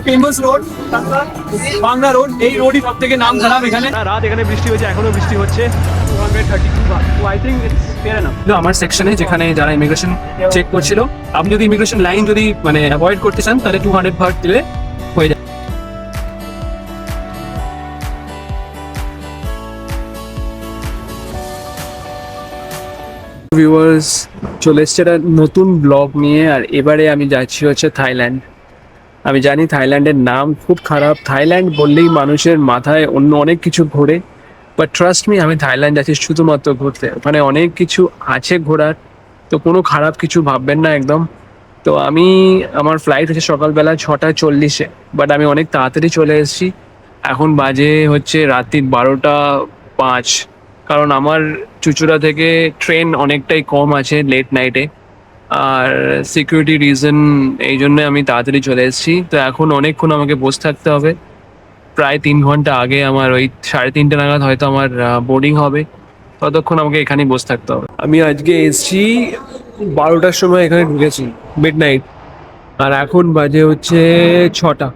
Famous road Bangla road, এই রোডই সব থেকে নাম খারাপ এখানে। রাত এখানে বৃষ্টি হচ্ছে, এখনো বৃষ্টি হচ্ছে। আমার সেকশনে যেখানে যারা ইমিগ্রেশন চেক করছিল, আপনি যদি ইমিগ্রেশন লাইন যদি মানে অ্যাভয়েড করতে চান তাহলে 200 ভাট দিলে হয়ে যায়। ভিউয়ার্স, চলে এসছে একটা নতুন ব্লগ নিয়ে, আর এবারে আমি যাচ্ছি হচ্ছে থাইল্যান্ড। আমি জানি থাইল্যান্ডের নাম খুব খারাপ, থাইল্যান্ড বললেই মানুষের মাথায় অন্য অনেক কিছু ঘোরে, বাট ট্রাস্ট মি, আমি থাইল্যান্ড যাচ্ছি শুধুমাত্র ঘুরতে। ওখানে অনেক কিছু আছে ঘোরার, তো কোনো খারাপ কিছু ভাববেন না একদম। তো আমার ফ্লাইট হচ্ছে সকালবেলা 6:40, বাট আমি অনেক তাড়াতাড়ি চলে এসেছি। এখন বাজে হচ্ছে রাত্রির 12:05, কারণ আমার চুঁচুড়া থেকে ট্রেন অনেকটাই কম আছে লেট নাইটে, আর সিকিউরিটি রিজন এই জন্য আমি তাড়াতাড়ি চলে এসেছি। তো এখন অনেকক্ষণ আমাকে বসে থাকতে হবে, প্রায় 3 ঘন্টা আগে আমার ওই 3:30 নাগাদ হয়তো আমার বোর্ডিং হবে, ততক্ষণ আমাকে এখানেই বসে থাকতে হবে। আমি আজকে এসেছি 12টার সময়, এখানে ঢুকেছি মিড নাইট, আর এখন বাজে হচ্ছে 6টা।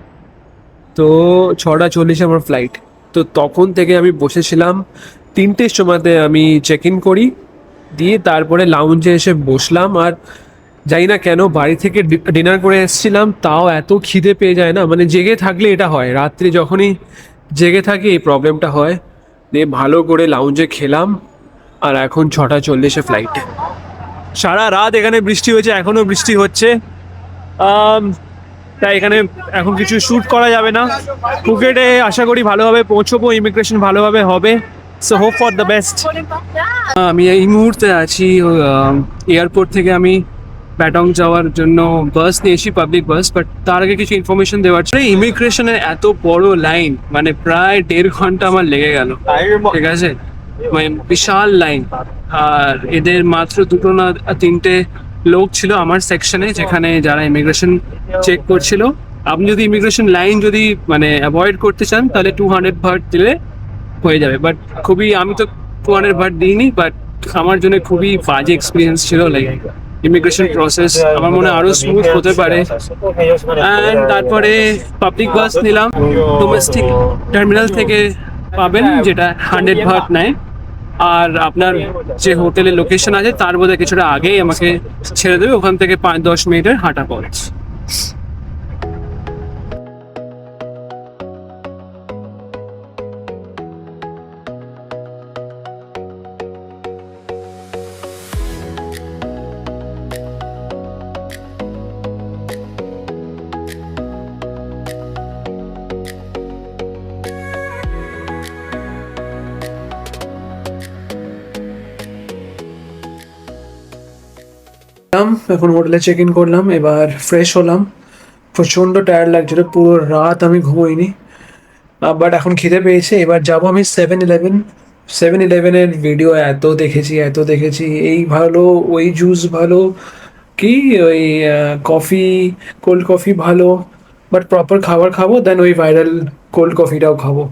তো 6:40 আমার ফ্লাইট। তো তখন থেকে আমি বসেছিলাম, 3টের সময়তে আমি চেক ইন করি, দিয়ে তারপরে লাউঞ্জে এসে বসলাম। আর জানি না কেন বাড়ি থেকে ডিনার করে এসেছিলাম, তাও এত খিদে পেয়ে যায় না, মানে জেগে থাকলে এটা হয়, রাত্রে যখনই জেগে থাকি এই প্রবলেমটা হয়। দিয়ে ভালো করে লাউঞ্জে খেলাম, আর এখন 6:40 ফ্লাইট। সারা রাত এখানে বৃষ্টি হয়েছে, এখনো বৃষ্টি হচ্ছে। তাই এখানে এখন কিছু শ্যুট করা যাবে না। ফুকেটে আশা করি ভালোভাবে পৌঁছবো, ইমিগ্রেশন ভালোভাবে হবে, so hope for the best. আমি এই মুহূর্তে আছি এয়ারপোর্ট থেকে আমি প্যাটং যাওয়ার জন্য বাস নিয়েছি, পাবলিক বাস। বাট তার আগে কিছু ইনফরমেশন দেওয়ার ছিল। ইমিগ্রেশনের এত বড় লাইন, মানে প্রায় 1.5 ঘন্টা আমার লেগে গেল, ঠিক আছে, মানে বিশাল লাইন। আর এদের মাত্র 2 না 3টে লোক ছিল আমার সেকশনে, যেখানে যারা ইমিগ্রেশন চেক করছিল। আপনি যদি ইমিগ্রেশন লাইন যদি মানে অ্যাভয়েড করতে চান তাহলে 200 ভাট দিলে হয়ে যাবে। বাট আমি তো 200 ভাট দিইনি, বাট আমার জন্য খুবই বাজে এক্সপিরিয়েন্স ছিল। লাইক ইমিগ্রেশন প্রসেস আমার মনে হয় আরো স্মুথ হতে পারে। অ্যান্ড তারপরে পাবলিক বাস নিলাম, ডোমেস্টিক টার্মিনাল থেকে পাবেন, যেটা 100 ভাট নেয়। আর আপনার যে হোটেলের লোকেশন আছে তার বোধহয় কিছুটা আগেই আমাকে ছেড়ে দেবে, ওখান থেকে 5-10 মিনিটের হাঁটা পথ। এখন হোটেলে চেক ইন করলাম, এবার ফ্রেশ হলাম। প্রচণ্ড টায়ার্ড লাগছিল, পুরো রাত আমি ঘুমোইনি, বাট এখন খিদে পেয়েছে। এবার যাবো আমি 7-Eleven ভিডিও এত দেখেছি, এই ভালো, ওই জুস ভালো, কি ওই কফি, কোল্ড কফি ভালো, বাট প্রপার খাবার খাবো, দেন ওই ভাইরাল কোল্ড কফিটাও খাবো।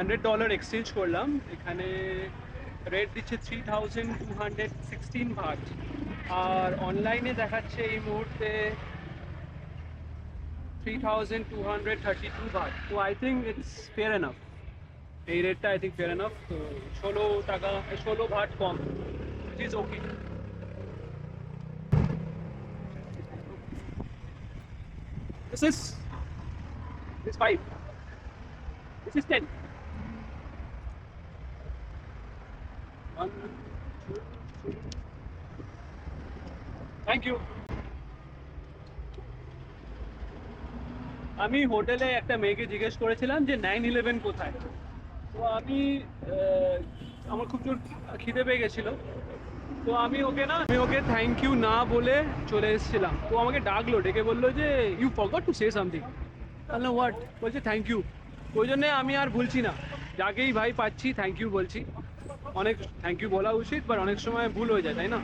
$100 এক্সচেঞ্জ করলাম, এখানে রেট দিচ্ছে 3216 ভাট, আর অনলাইনে দেখাচ্ছে এই মুহূর্তে 3232 ভাট। তো I think it's fair enough, এই রেটটা আই থিঙ্ক ফেয়ার এনাফ। তো 16 টাকা 16 ভাট কম, which is okay. This is 5. This is 10. 1, 2, 3. Thank you. আমি হোটেলে একটা মেয়েকে জিজ্ঞেস করেছিলাম যে 911 কোথায়। তো আমার খুব জোর খিদে পেয়ে গেছিলো, তো আমি ওকে থ্যাংক ইউ না বলে চলে এসেছিলাম। তো আমাকে ডাকলো, ডেকে বললো যে you forgot to say something. বললাম হোয়াট? বলছে থ্যাংক ইউ। ওই জন্যে আমি আর বলছি না, যাকেই ভাই পাচ্ছি থ্যাংক ইউ বলছি। অনেক থ্যাংক ইউ বলা উচিত, বাট অনেক সময় ভুল হয়ে যায়, তাই না?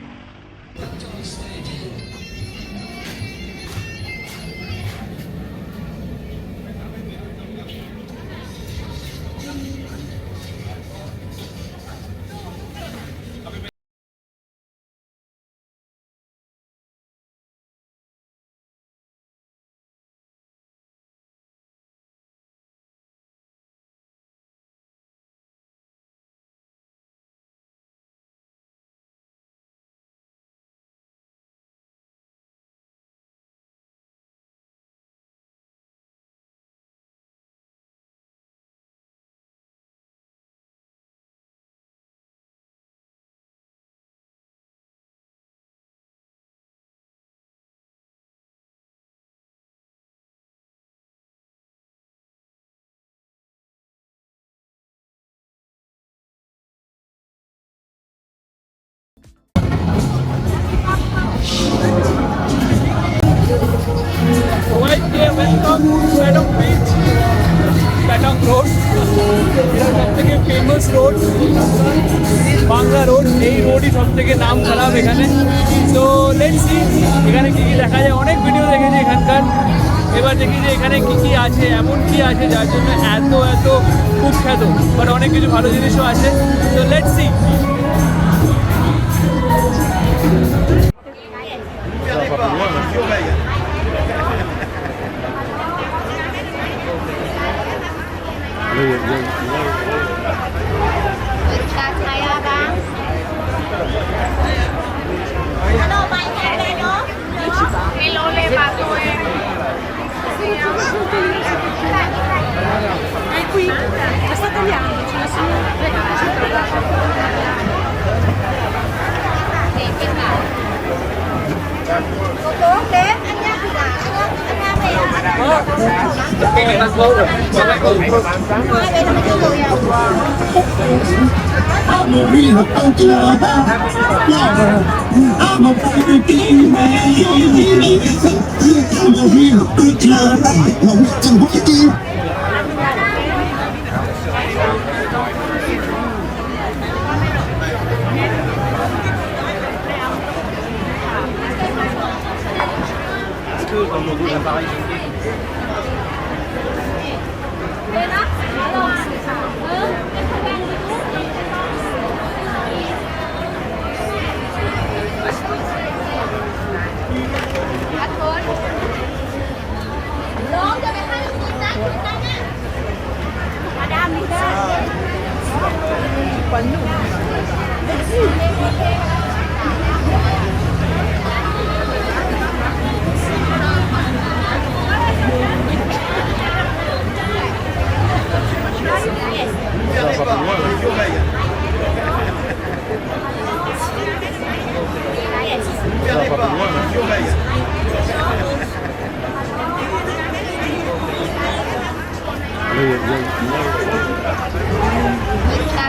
Welcome Patong beach, Patong road. এটা সব থেকে ফেমাস রোড, বাংলা রোড। এই রোডই সব থেকে নাম খারাপ এখানে। তো লেটস সি এখানে কী কী দেখা যায়। অনেক ভিডিও দেখেছি এখানকার, এবার দেখি যে এখানে কী কী আছে, এমন কী আছে যার জন্য এত কুখ্যাত। বাট অনেক কিছু ভালো জিনিসও আছে। তো let's see. Saya bang. Ano ba yan no? Hello le bago eh. Ai qui, sta tagliando, ce la sono. Cô đến anh nhá thì là anh nhá về Cái này nó lâu rồi. Hai bên nó chưa rồi. I'm a real outlaw. I'm a fighting man. I'm a real outlaw. I'm a wicked.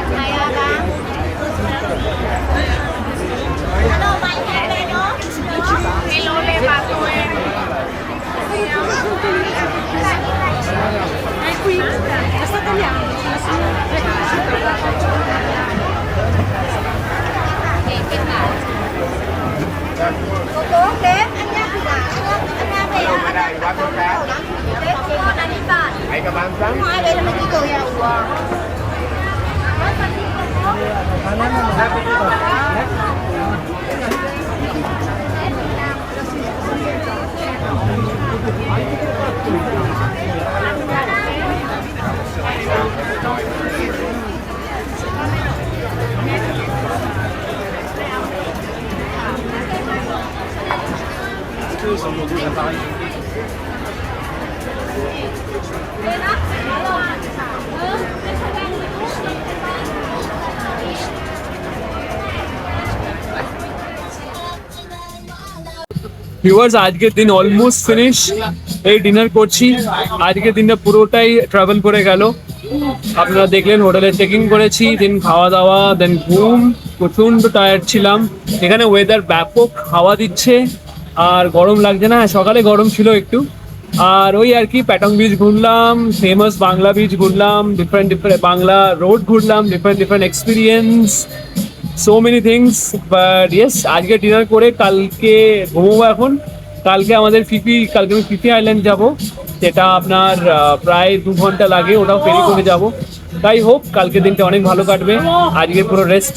Saya bang. Ano ba yan no? Hello le bago eh. Ai qui, sta tagliando, ce la sono. Cô đến anh nhá thì là anh nhá về Hai cái bán rắn. hai bên là mấy cái cười à. Viewers, আজকের দিন almost finish. এই dinner করছি। আজকের দিনটা পুরোটাই travel করে গেল। আপনারা দেখলেন হোটেলে চেকিং করেছি, দেন খাওয়া দাওয়া, দেন ঘুম। প্রচণ্ড টায়ার্ড ছিলাম। এখানে ওয়েদার ব্যাপক, হাওয়া দিচ্ছে আর গরম লাগছে না। সকালে গরম ছিল একটু। আর ওই আর কি, প্যাটং বিচ ঘুরলাম, ফেমাস বাংলা বিচ ঘুরলাম, ডিফারেন্ট বাংলা রোড ঘুরলাম, different experience, so many things. But yes, আজকে ডিনার করে কালকে ঘুমোবো। এখন কালকে আমাদের কালকে আমি ফিফি আইল্যান্ড যাব, যেটা আপনার প্রায় 2 ঘন্টা লাগে, ওটাও ফেরি করে যাব। তাই হোপ কালকে দিনটা অনেক ভালো কাটবে। আজকে পুরো রেস্ট।